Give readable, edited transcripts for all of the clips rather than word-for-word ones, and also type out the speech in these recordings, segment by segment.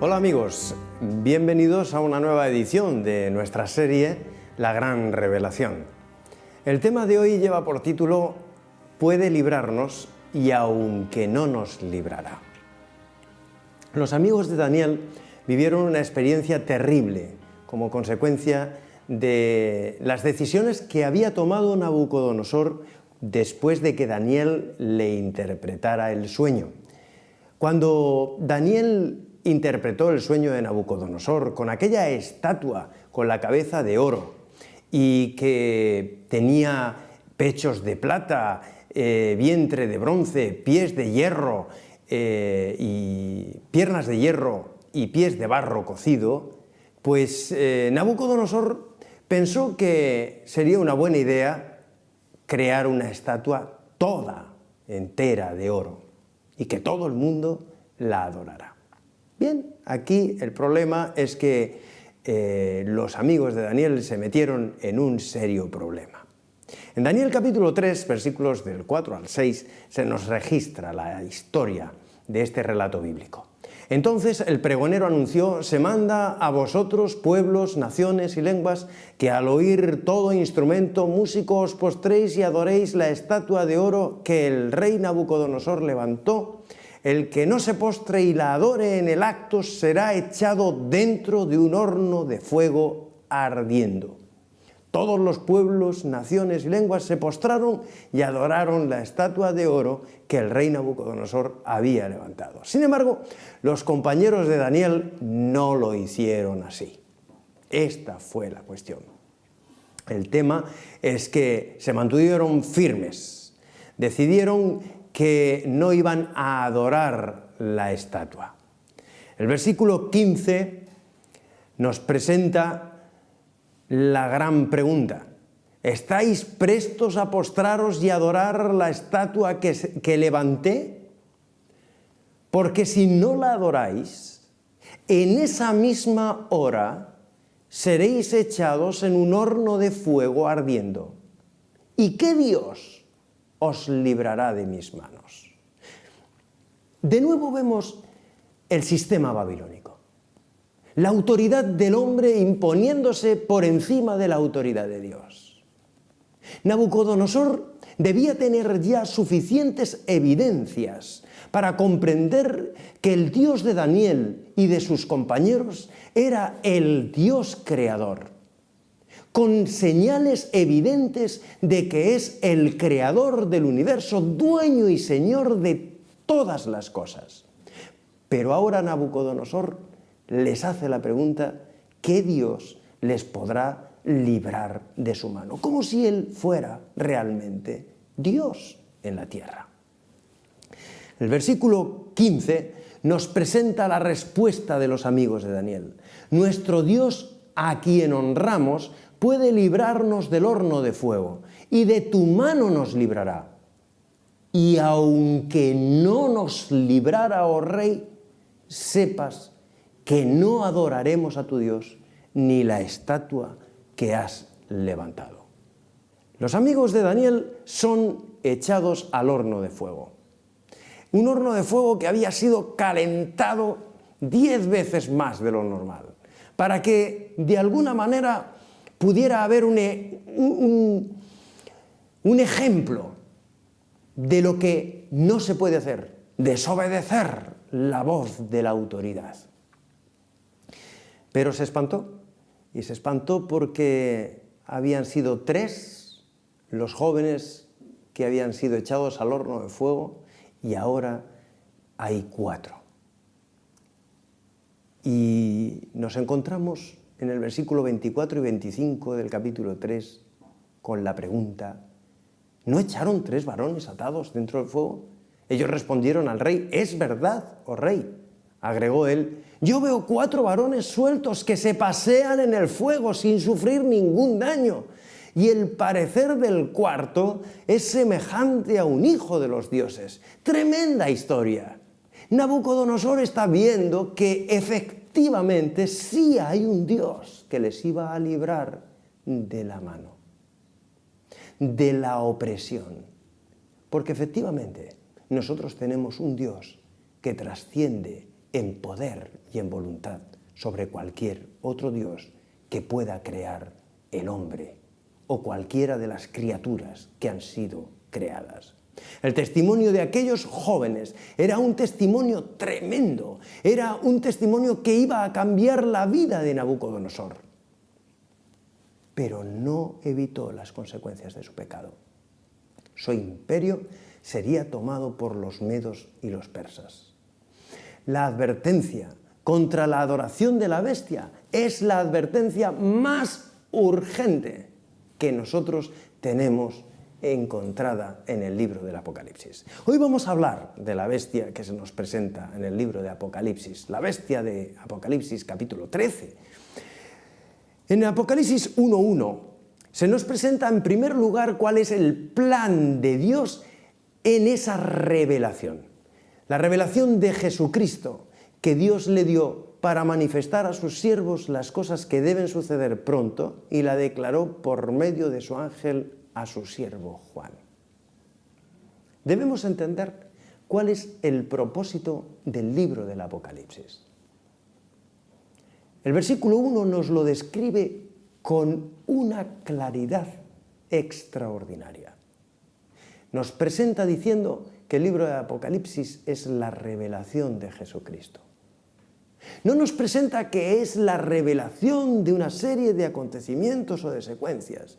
Hola amigos, bienvenidos a una nueva edición de nuestra serie La Gran Revelación. El tema de hoy lleva por título Puede librarnos y aunque no nos librará. Los amigos de Daniel vivieron una experiencia terrible como consecuencia de las decisiones que había tomado Nabucodonosor después de que Daniel le interpretara el sueño. Cuando Daniel interpretó el sueño de Nabucodonosor con aquella estatua con la cabeza de oro y que tenía pechos de plata, vientre de bronce, pies de hierro y piernas de hierro y pies de barro cocido, pues Nabucodonosor pensó que sería una buena idea crear una estatua toda entera de oro y que todo el mundo la adorara. Bien, aquí el problema es que los amigos de Daniel se metieron en un serio problema. En Daniel capítulo 3, versículos del 4 al 6, se nos registra la historia de este relato bíblico. Entonces el pregonero anunció: se manda a vosotros, pueblos, naciones y lenguas, que al oír todo instrumento músico os postréis y adoréis la estatua de oro que el rey Nabucodonosor levantó. El que no se postre y la adore en el acto será echado dentro de un horno de fuego ardiendo. Todos los pueblos, naciones y lenguas se postraron y adoraron la estatua de oro que el rey Nabucodonosor había levantado. Sin embargo, los compañeros de Daniel no lo hicieron así. Esta fue la cuestión. El tema es que se mantuvieron firmes. Decidieron que no iban a adorar la estatua. El versículo 15 nos presenta la gran pregunta: ¿estáis prestos a postraros y adorar la estatua que levanté? Porque si no la adoráis, en esa misma hora seréis echados en un horno de fuego ardiendo. ¿Y qué Dios os librará de mis manos? De nuevo vemos el sistema babilónico. La autoridad del hombre imponiéndose por encima de la autoridad de Dios. Nabucodonosor debía tener ya suficientes evidencias para comprender que el Dios de Daniel y de sus compañeros era el Dios creador, con señales evidentes de que es el creador del universo, dueño y señor de todas las cosas. Pero ahora Nabucodonosor les hace la pregunta: ¿qué Dios les podrá librar de su mano? Como si él fuera realmente Dios en la tierra. El versículo 15 nos presenta la respuesta de los amigos de Daniel. Nuestro Dios, a quien honramos, puede librarnos del horno de fuego, y de tu mano nos librará. Y aunque no nos librara, oh rey, sepas que no adoraremos a tu Dios ni la estatua que has levantado. Los amigos de Daniel son echados al horno de fuego. Un horno de fuego que había sido calentado 10 veces más de lo normal, para que de alguna manera pudiera haber un ejemplo de lo que no se puede hacer: desobedecer la voz de la autoridad. Pero se espantó, y se espantó porque habían sido 3 los jóvenes que habían sido echados al horno de fuego, y ahora hay 4. Y nos encontramos en el versículo 24 y 25 del capítulo 3 con la pregunta: ¿no echaron 3 varones atados dentro del fuego? Ellos respondieron al rey: es verdad, oh rey. Agregó él: yo veo 4 varones sueltos que se pasean en el fuego sin sufrir ningún daño, y el parecer del cuarto es semejante a un hijo de los dioses. Tremenda historia. Nabucodonosor está viendo que efectivamente sí hay un Dios que les iba a librar de la mano, de la opresión. Porque efectivamente nosotros tenemos un Dios que trasciende en poder y en voluntad sobre cualquier otro Dios que pueda crear el hombre o cualquiera de las criaturas que han sido creadas. El testimonio de aquellos jóvenes era un testimonio tremendo, era un testimonio que iba a cambiar la vida de Nabucodonosor, pero no evitó las consecuencias de su pecado. Su imperio sería tomado por los medos y los persas. La advertencia contra la adoración de la bestia es la advertencia más urgente que nosotros tenemos encontrada en el libro del Apocalipsis. Hoy vamos a hablar de la bestia que se nos presenta en el libro de Apocalipsis, la bestia de Apocalipsis capítulo 13. En Apocalipsis 1:1 se nos presenta en primer lugar cuál es el plan de Dios en esa revelación. La revelación de Jesucristo que Dios le dio para manifestar a sus siervos las cosas que deben suceder pronto y la declaró por medio de su ángel a su siervo Juan. Debemos entender cuál es el propósito del libro del Apocalipsis. El versículo 1 nos lo describe con una claridad extraordinaria. Nos presenta diciendo que el libro del Apocalipsis es la revelación de Jesucristo. No nos presenta que es la revelación de una serie de acontecimientos o de secuencias.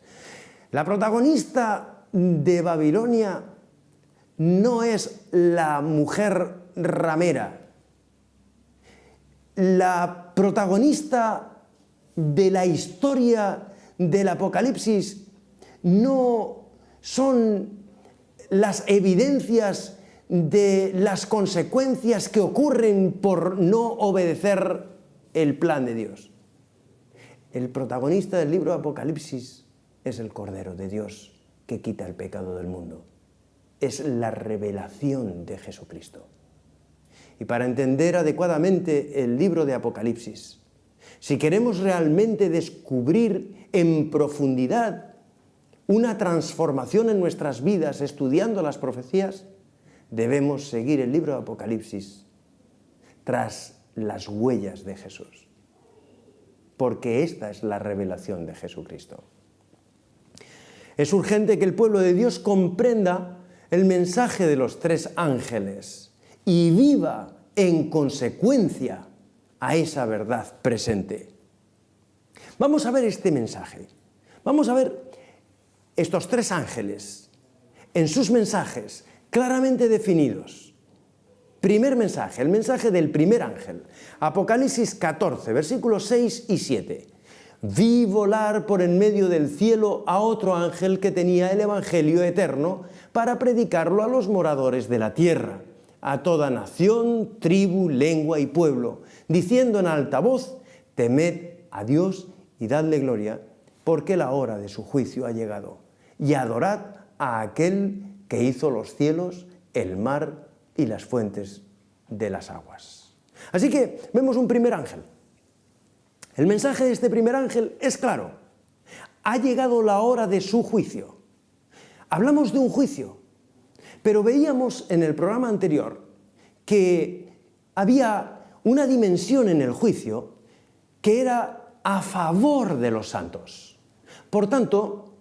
La protagonista de Babilonia no es la mujer ramera. La protagonista de la historia del Apocalipsis no son las evidencias de las consecuencias que ocurren por no obedecer el plan de Dios. El protagonista del libro de Apocalipsis es el Cordero de Dios que quita el pecado del mundo. Es la revelación de Jesucristo. Y para entender adecuadamente el libro de Apocalipsis, si queremos realmente descubrir en profundidad una transformación en nuestras vidas estudiando las profecías, debemos seguir el libro de Apocalipsis tras las huellas de Jesús, porque esta es la revelación de Jesucristo. Es urgente que el pueblo de Dios comprenda el mensaje de los tres ángeles y viva en consecuencia a esa verdad presente. Vamos a ver este mensaje. Vamos a ver estos tres ángeles en sus mensajes claramente definidos. Primer mensaje, el mensaje del primer ángel. Apocalipsis 14, versículos 6 y 7. Vi volar por en medio del cielo a otro ángel que tenía el evangelio eterno para predicarlo a los moradores de la tierra, a toda nación, tribu, lengua y pueblo, diciendo en alta voz: temed a Dios y dadle gloria, porque la hora de su juicio ha llegado, y adorad a aquel que hizo los cielos, el mar y las fuentes de las aguas. Así que vemos un primer ángel. El mensaje de este primer ángel es claro. Ha llegado la hora de su juicio. Hablamos de un juicio, pero veíamos en el programa anterior que había una dimensión en el juicio que era a favor de los santos. Por tanto,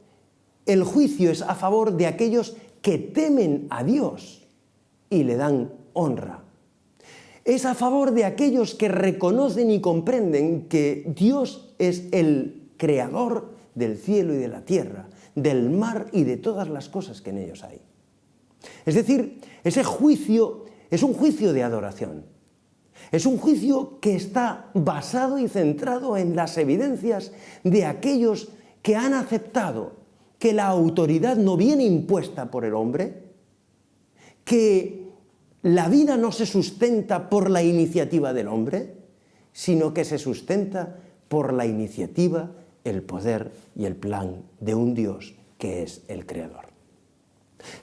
el juicio es a favor de aquellos que temen a Dios y le dan honra. Es a favor de aquellos que reconocen y comprenden que Dios es el creador del cielo y de la tierra, del mar y de todas las cosas que en ellos hay. Es decir, ese juicio es un juicio de adoración. Es un juicio que está basado y centrado en las evidencias de aquellos que han aceptado que la autoridad no viene impuesta por el hombre, que la vida no se sustenta por la iniciativa del hombre, sino que se sustenta por la iniciativa, el poder y el plan de un Dios que es el Creador.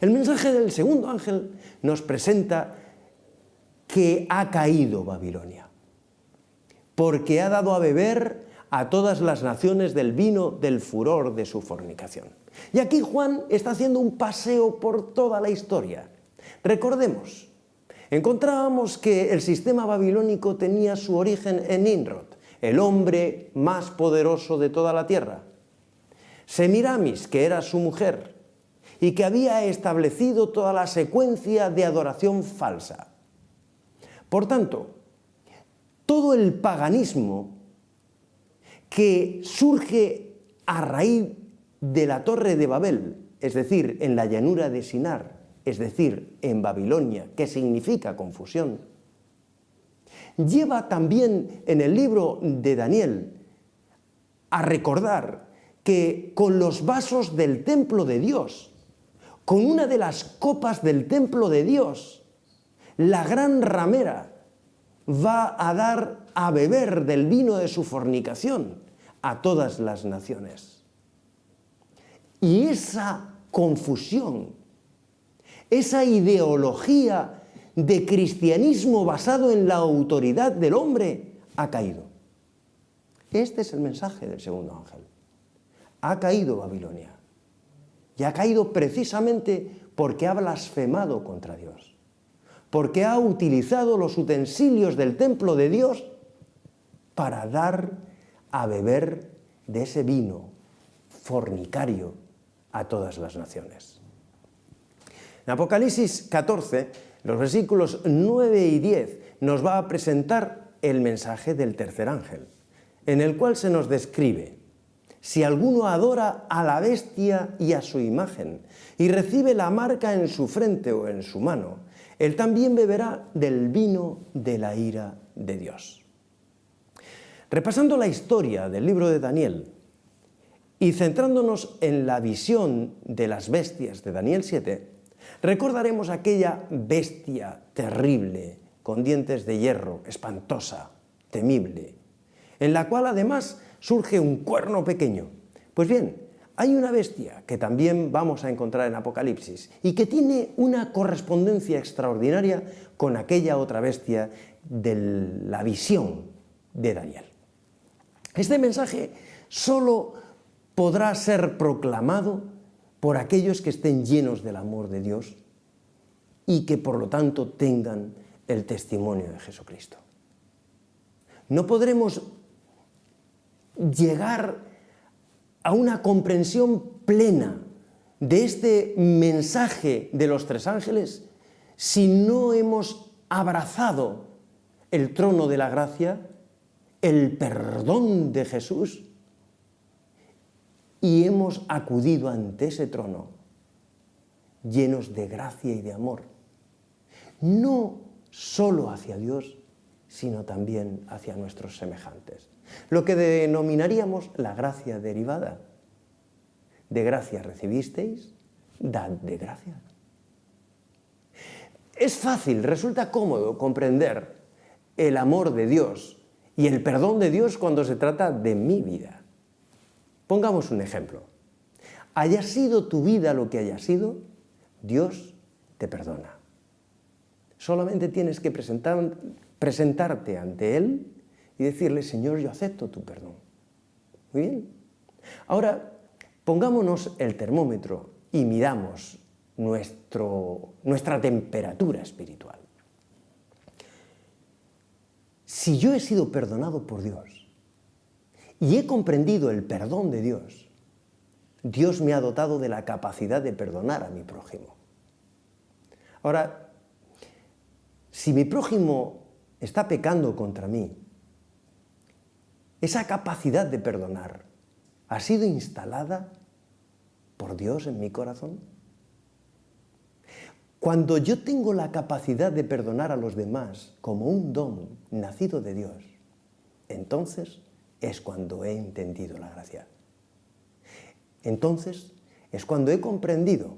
El mensaje del segundo ángel nos presenta que ha caído Babilonia, porque ha dado a beber a todas las naciones del vino del furor de su fornicación. Y aquí Juan está haciendo un paseo por toda la historia. Recordemos, encontrábamos que el sistema babilónico tenía su origen en Nimrod, el hombre más poderoso de toda la tierra. Semiramis, que era su mujer, y que había establecido toda la secuencia de adoración falsa. Por tanto, todo el paganismo que surge a raíz de la Torre de Babel, es decir, en la llanura de Sinar, es decir, en Babilonia, que significa confusión, lleva también en el libro de Daniel a recordar que con los vasos del templo de Dios, con una de las copas del templo de Dios, la gran ramera va a dar a beber del vino de su fornicación a todas las naciones. Y esa confusión, esa ideología de cristianismo basado en la autoridad del hombre ha caído. Este es el mensaje del segundo ángel. Ha caído Babilonia. Y ha caído precisamente porque ha blasfemado contra Dios. Porque ha utilizado los utensilios del templo de Dios para dar a beber de ese vino fornicario a todas las naciones. En Apocalipsis 14, los versículos 9 y 10 nos va a presentar el mensaje del tercer ángel, en el cual se nos describe: si alguno adora a la bestia y a su imagen y recibe la marca en su frente o en su mano, él también beberá del vino de la ira de Dios. Repasando la historia del libro de Daniel y centrándonos en la visión de las bestias de Daniel 7, recordaremos aquella bestia terrible, con dientes de hierro, espantosa, temible, en la cual además surge un cuerno pequeño. Pues bien, hay una bestia que también vamos a encontrar en Apocalipsis y que tiene una correspondencia extraordinaria con aquella otra bestia de la visión de Daniel. Este mensaje solo podrá ser proclamado por aquellos que estén llenos del amor de Dios y que por lo tanto tengan el testimonio de Jesucristo. No podremos llegar a una comprensión plena de este mensaje de los tres ángeles si no hemos abrazado el trono de la gracia, el perdón de Jesús, y hemos acudido ante ese trono llenos de gracia y de amor, no solo hacia Dios, sino también hacia nuestros semejantes. Lo que denominaríamos la gracia derivada. De gracia recibisteis, dad de gracia. Es fácil, resulta cómodo comprender el amor de Dios y el perdón de Dios cuando se trata de mi vida. Pongamos un ejemplo. Haya sido tu vida lo que haya sido, Dios te perdona. Solamente tienes que presentarte ante Él y decirle: Señor, yo acepto tu perdón. Muy bien. Ahora, pongámonos el termómetro y midamos nuestra temperatura espiritual. Si yo he sido perdonado por Dios y he comprendido el perdón de Dios, Dios me ha dotado de la capacidad de perdonar a mi prójimo. Ahora, si mi prójimo está pecando contra mí, esa capacidad de perdonar ha sido instalada por Dios en mi corazón. Cuando yo tengo la capacidad de perdonar a los demás como un don nacido de Dios, entonces es cuando he entendido la gracia. Entonces es cuando he comprendido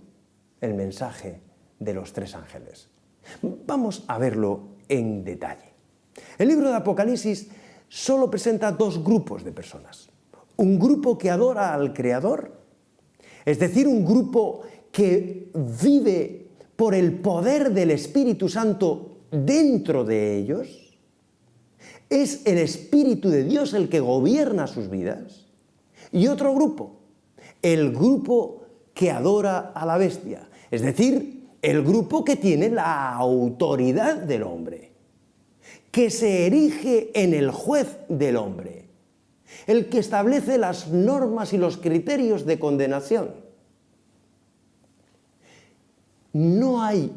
el mensaje de los tres ángeles. Vamos a verlo en detalle. El libro de Apocalipsis solo presenta dos grupos de personas. Un grupo que adora al Creador, es decir, un grupo que vive por el poder del Espíritu Santo dentro de ellos. Es el Espíritu de Dios el que gobierna sus vidas. Y otro grupo, el grupo que adora a la bestia, es decir, el grupo que tiene la autoridad del hombre, que se erige en el juez del hombre, el que establece las normas y los criterios de condenación. No hay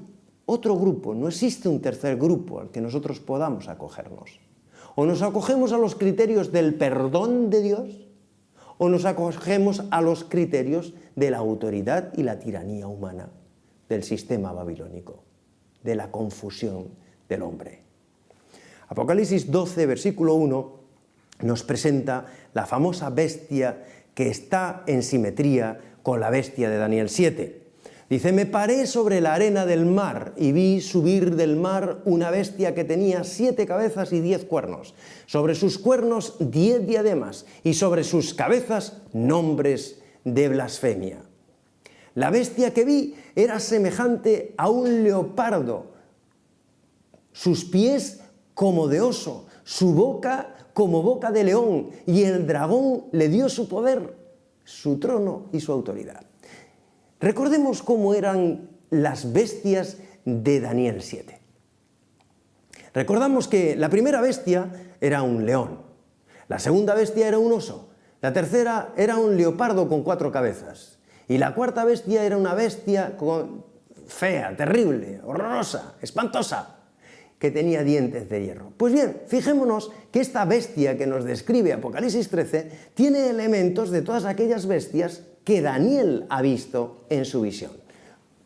otro grupo, no existe un tercer grupo al que nosotros podamos acogernos. O nos acogemos a los criterios del perdón de Dios, o nos acogemos a los criterios de la autoridad y la tiranía humana, del sistema babilónico, de la confusión del hombre. Apocalipsis 12, versículo 1, nos presenta la famosa bestia que está en simetría con la bestia de Daniel 7. Dice, me paré sobre la arena del mar y vi subir del mar una bestia que tenía 7 cabezas y 10 cuernos. Sobre sus cuernos 10 diademas y sobre sus cabezas nombres de blasfemia. La bestia que vi era semejante a un leopardo, sus pies como de oso, su boca como boca de león, y el dragón le dio su poder, su trono y su autoridad. Recordemos cómo eran las bestias de Daniel 7. Recordamos que la primera bestia era un león, la segunda bestia era un oso, la tercera era un leopardo con 4 cabezas y la cuarta bestia era una bestia fea, terrible, horrorosa, espantosa, que tenía dientes de hierro. Pues bien, fijémonos que esta bestia que nos describe Apocalipsis 13 tiene elementos de todas aquellas bestias que Daniel ha visto en su visión.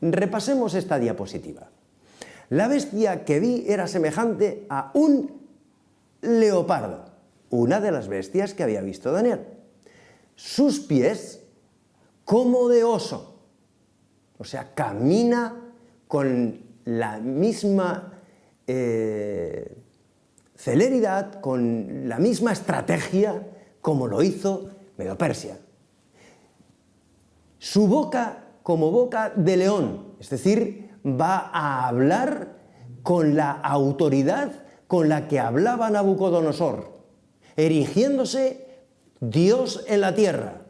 Repasemos esta diapositiva. La bestia que vi era semejante a un leopardo, una de las bestias que había visto Daniel. Sus pies como de oso, o sea, camina con la misma celeridad, con la misma estrategia como lo hizo Medo-Persia. Su boca como boca de león, es decir, va a hablar con la autoridad con la que hablaba Nabucodonosor, erigiéndose Dios en la tierra,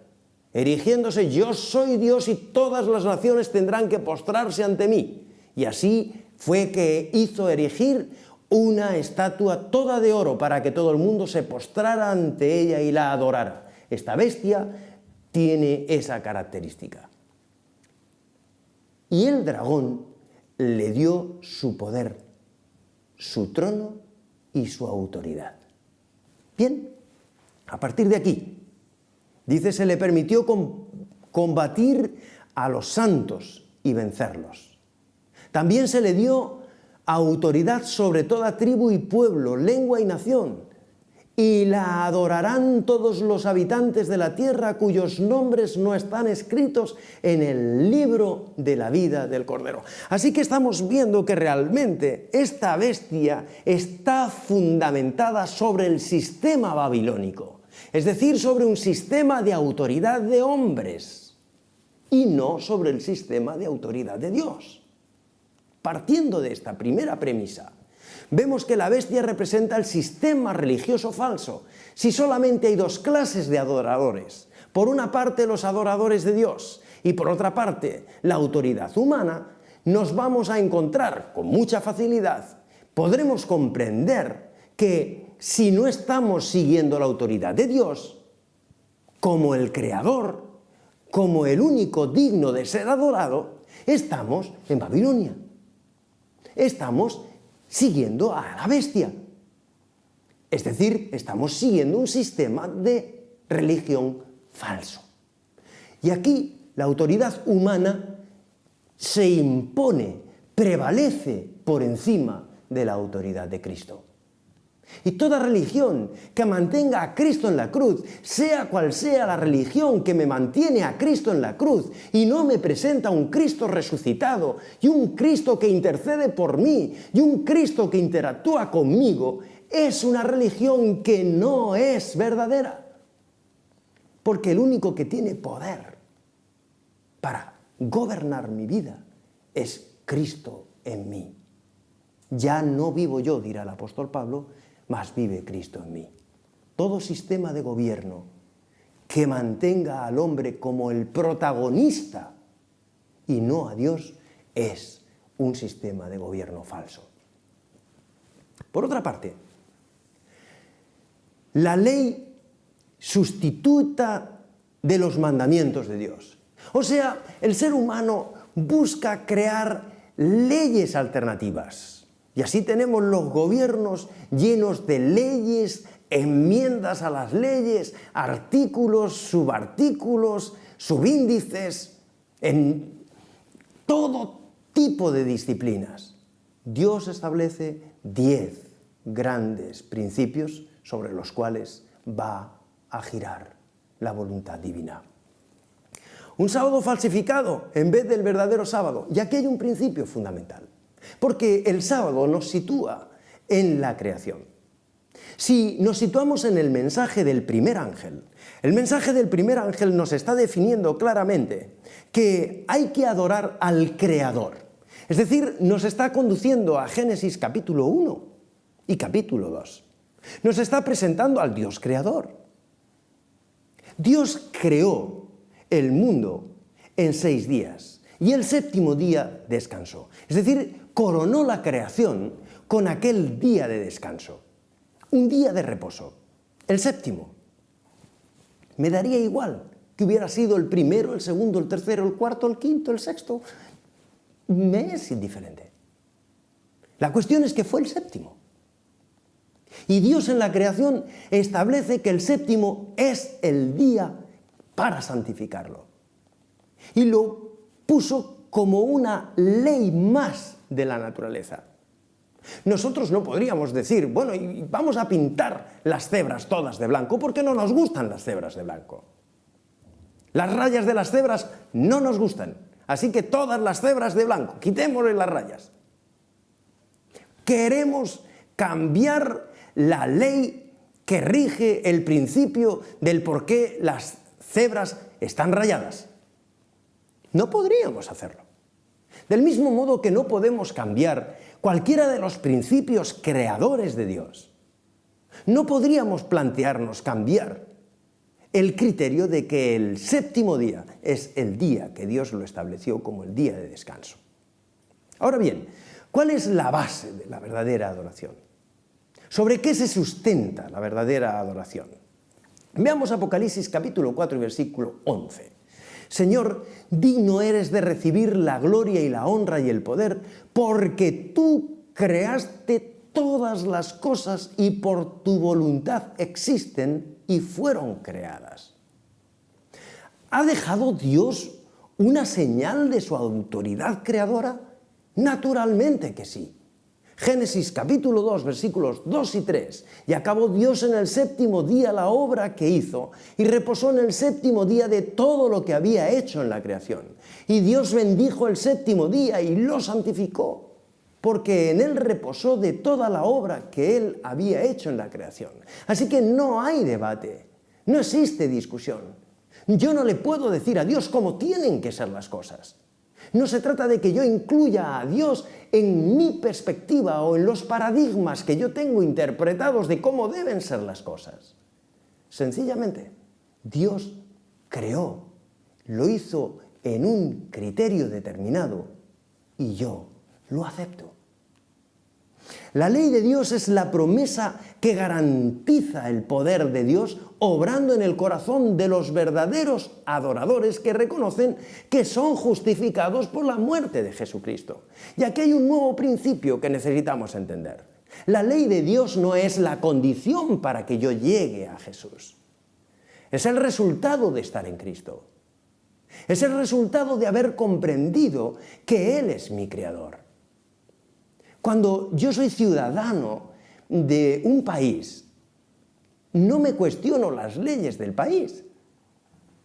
erigiéndose yo soy Dios y todas las naciones tendrán que postrarse ante mí. Y así fue que hizo erigir una estatua toda de oro para que todo el mundo se postrara ante ella y la adorara. Esta bestia tiene esa característica. Y el dragón le dio su poder, su trono y su autoridad. Bien, a partir de aquí, dice, se le permitió combatir a los santos y vencerlos. También se le dio autoridad sobre toda tribu y pueblo, lengua y nación, y la adorarán todos los habitantes de la tierra cuyos nombres no están escritos en el libro de la vida del Cordero. Así que estamos viendo que realmente esta bestia está fundamentada sobre el sistema babilónico, es decir, sobre un sistema de autoridad de hombres y no sobre el sistema de autoridad de Dios. Partiendo de esta primera premisa, vemos que la bestia representa el sistema religioso falso. Si solamente hay 2 clases de adoradores, por una parte los adoradores de Dios y por otra parte la autoridad humana, nos vamos a encontrar con mucha facilidad, podremos comprender que si no estamos siguiendo la autoridad de Dios, como el Creador, como el único digno de ser adorado, estamos en Babilonia. Estamos siguiendo a la bestia. Es decir, estamos siguiendo un sistema de religión falso. Y aquí la autoridad humana se impone, prevalece por encima de la autoridad de Cristo. Y toda religión que mantenga a Cristo en la cruz, sea cual sea la religión que me mantiene a Cristo en la cruz y no me presenta un Cristo resucitado y un Cristo que intercede por mí y un Cristo que interactúa conmigo, es una religión que no es verdadera. Porque el único que tiene poder para gobernar mi vida es Cristo en mí. Ya no vivo yo, dirá el apóstol Pablo, mas vive Cristo en mí. Todo sistema de gobierno que mantenga al hombre como el protagonista y no a Dios es un sistema de gobierno falso. Por otra parte, la ley sustituta de los mandamientos de Dios. O sea, el ser humano busca crear leyes alternativas. Y así tenemos los gobiernos llenos de leyes, enmiendas a las leyes, artículos, subartículos, subíndices, en todo tipo de disciplinas. Dios establece 10 grandes principios sobre los cuales va a girar la voluntad divina. Un sábado falsificado en vez del verdadero sábado. Y aquí hay un principio fundamental, porque el sábado nos sitúa en la creación. Si nos situamos en el mensaje del primer ángel, el mensaje del primer ángel nos está definiendo claramente que hay que adorar al Creador. Es decir, nos está conduciendo a Génesis capítulo 1 y capítulo 2. Nos está presentando al Dios creador. Dios creó el mundo en 6 días y el séptimo día descansó. Es decir, coronó la creación con aquel día de descanso. Un día de reposo, el séptimo. Me daría igual que hubiera sido el primero, el segundo, el tercero, el cuarto, el quinto, el sexto. Me es indiferente. La cuestión es que fue el séptimo. Y Dios en la creación establece que el séptimo es el día para santificarlo. Y lo puso como una ley más de la naturaleza. Nosotros no podríamos decir, bueno, y vamos a pintar las cebras todas de blanco, porque no nos gustan las cebras de blanco. Las rayas de las cebras no nos gustan, así que todas las cebras de blanco, quitémosle las rayas. Queremos cambiar la ley que rige el principio del por qué las cebras están rayadas. No podríamos hacerlo. Del mismo modo que no podemos cambiar cualquiera de los principios creadores de Dios, no podríamos plantearnos cambiar el criterio de que el séptimo día es el día que Dios lo estableció como el día de descanso. Ahora bien, ¿cuál es la base de la verdadera adoración? ¿Sobre qué se sustenta la verdadera adoración? Veamos Apocalipsis capítulo 4 y versículo 11. Señor, digno eres de recibir la gloria y la honra y el poder, porque tú creaste todas las cosas y por tu voluntad existen y fueron creadas. ¿Ha dejado Dios una señal de su autoridad creadora? Naturalmente que sí. Génesis capítulo 2, versículos 2 y 3. Y acabó Dios en el séptimo día la obra que hizo, y reposó en el séptimo día de todo lo que había hecho en la creación. Y Dios bendijo el séptimo día y lo santificó, porque en él reposó de toda la obra que él había hecho en la creación. Así que no hay debate, no existe discusión. Yo no le puedo decir a Dios cómo tienen que ser las cosas. No se trata de que yo incluya a Dios en mi perspectiva o en los paradigmas que yo tengo interpretados de cómo deben ser las cosas. Sencillamente, Dios creó, lo hizo en un criterio determinado y yo lo acepto. La ley de Dios es la promesa que garantiza el poder de Dios obrando en el corazón de los verdaderos adoradores que reconocen que son justificados por la muerte de Jesucristo. Y aquí hay un nuevo principio que necesitamos entender. La ley de Dios no es la condición para que yo llegue a Jesús. Es el resultado de estar en Cristo. Es el resultado de haber comprendido que Él es mi Creador. Cuando yo soy ciudadano de un país, no me cuestiono las leyes del país,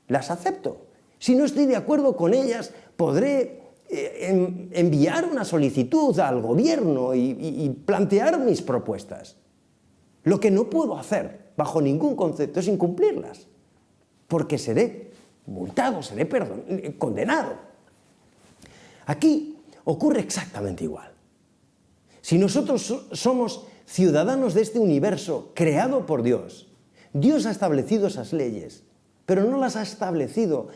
las acepto. Si no estoy de acuerdo con ellas, podré enviar una solicitud al gobierno y plantear mis propuestas. Lo que no puedo hacer, bajo ningún concepto, es incumplirlas, porque seré multado, seré condenado. Aquí ocurre exactamente igual. Si nosotros somos ciudadanos de este universo creado por Dios, Dios ha establecido esas leyes, pero no las ha establecido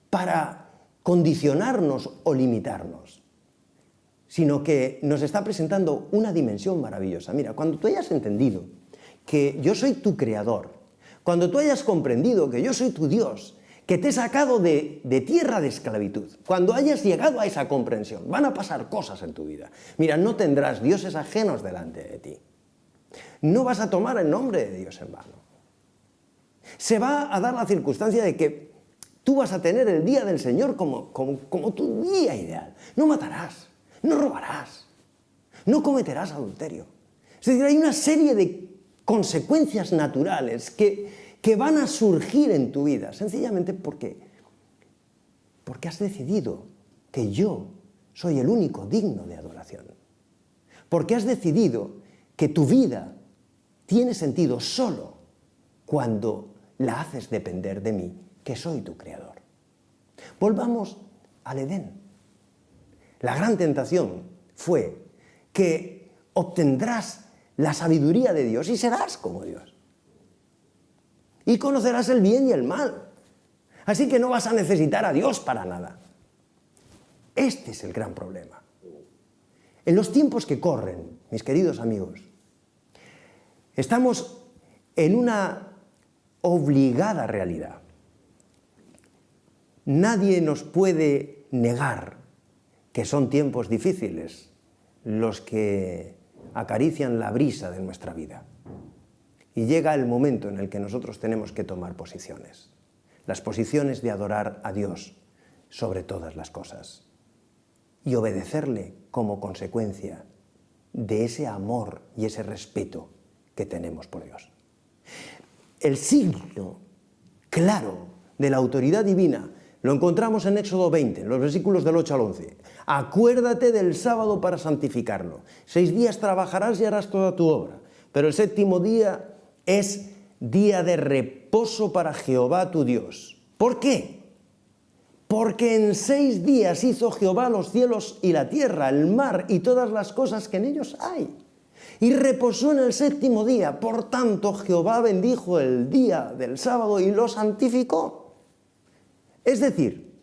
para condicionarnos o limitarnos, sino que nos está presentando una dimensión maravillosa. Mira, cuando tú hayas entendido que yo soy tu creador, cuando tú hayas comprendido que yo soy tu Dios, que te he sacado de tierra de esclavitud, cuando hayas llegado a esa comprensión, van a pasar cosas en tu vida. Mira, no tendrás dioses ajenos delante de ti. No vas a tomar el nombre de Dios en vano. Se va a dar la circunstancia de que tú vas a tener el día del Señor como tu día ideal. No matarás, no robarás, no cometerás adulterio. Es decir, hay una serie de consecuencias naturales que van a surgir en tu vida, sencillamente porque has decidido que yo soy el único digno de adoración. Porque has decidido que tu vida tiene sentido solo cuando la haces depender de mí, que soy tu creador. Volvamos al Edén. La gran tentación fue que obtendrás la sabiduría de Dios y serás como Dios. Y conocerás el bien y el mal. Así que no vas a necesitar a Dios para nada. Este es el gran problema. En los tiempos que corren, mis queridos amigos, estamos en una obligada realidad. Nadie nos puede negar que son tiempos difíciles los que acarician la brisa de nuestra vida. Y llega el momento en el que nosotros tenemos que tomar posiciones. Las posiciones de adorar a Dios sobre todas las cosas. Y obedecerle como consecuencia de ese amor y ese respeto que tenemos por Dios. El signo claro de la autoridad divina lo encontramos en Éxodo 20, en los versículos del 8 al 11. Acuérdate del sábado para santificarlo. 6 días trabajarás y harás toda tu obra, pero el 7º día es día de reposo para Jehová tu Dios. ¿Por qué? Porque en 6 días hizo Jehová los cielos y la tierra, el mar y todas las cosas que en ellos hay. Y reposó en el 7º día. Por tanto, Jehová bendijo el día del sábado y lo santificó. Es decir,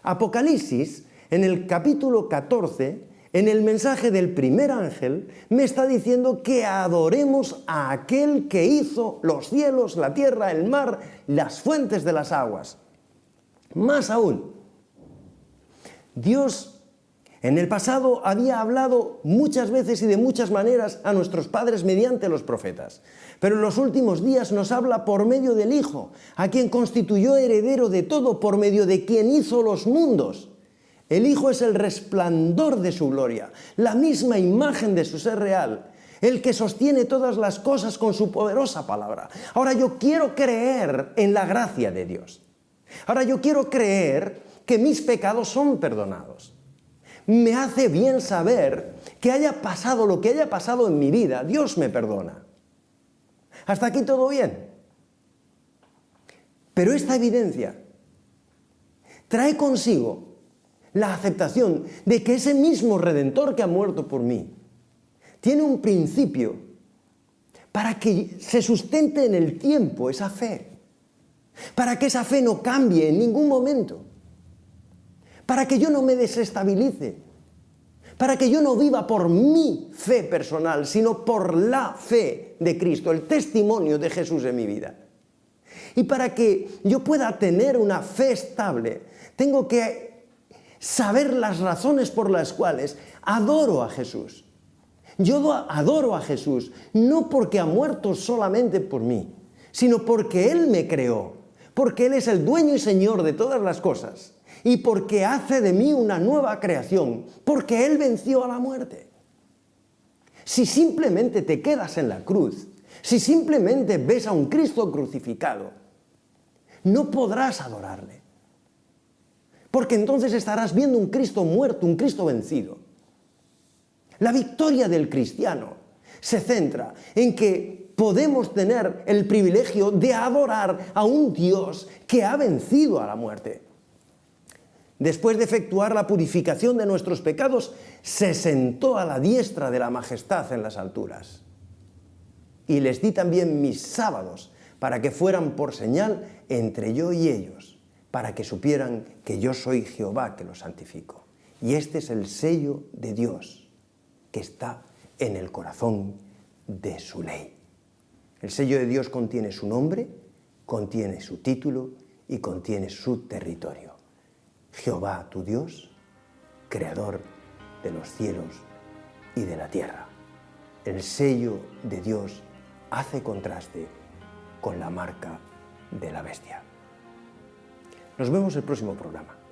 Apocalipsis, en el capítulo 14, en el mensaje del primer ángel, me está diciendo que adoremos a aquel que hizo los cielos, la tierra, el mar, las fuentes de las aguas. Más aún, Dios en el pasado había hablado muchas veces y de muchas maneras a nuestros padres mediante los profetas. Pero en los últimos días nos habla por medio del Hijo, a quien constituyó heredero de todo, por medio de quien hizo los mundos. El Hijo es el resplandor de su gloria, la misma imagen de su ser real, el que sostiene todas las cosas con su poderosa palabra. Ahora yo quiero creer en la gracia de Dios. Ahora yo quiero creer que mis pecados son perdonados. Me hace bien saber que haya pasado lo que haya pasado en mi vida, Dios me perdona. Hasta aquí todo bien. Pero esta evidencia trae consigo la aceptación de que ese mismo Redentor que ha muerto por mí tiene un principio para que se sustente en el tiempo esa fe, para que esa fe no cambie en ningún momento, para que yo no me desestabilice, para que yo no viva por mi fe personal, sino por la fe de Cristo, el testimonio de Jesús en mi vida. Y para que yo pueda tener una fe estable, tengo que saber las razones por las cuales adoro a Jesús. Yo adoro a Jesús no porque ha muerto solamente por mí, sino porque Él me creó, porque Él es el dueño y Señor de todas las cosas. Y porque hace de mí una nueva creación, porque Él venció a la muerte. Si simplemente te quedas en la cruz, si simplemente ves a un Cristo crucificado, no podrás adorarle. Porque entonces estarás viendo un Cristo muerto, un Cristo vencido. La victoria del cristiano se centra en que podemos tener el privilegio de adorar a un Dios que ha vencido a la muerte. Después de efectuar la purificación de nuestros pecados, se sentó a la diestra de la majestad en las alturas. Y les di también mis sábados, para que fueran por señal entre yo y ellos, para que supieran que yo soy Jehová que los santifico. Y este es el sello de Dios que está en el corazón de su ley. El sello de Dios contiene su nombre, contiene su título y contiene su territorio. Jehová, tu Dios, creador de los cielos y de la tierra. El sello de Dios hace contraste con la marca de la bestia. Nos vemos el próximo programa.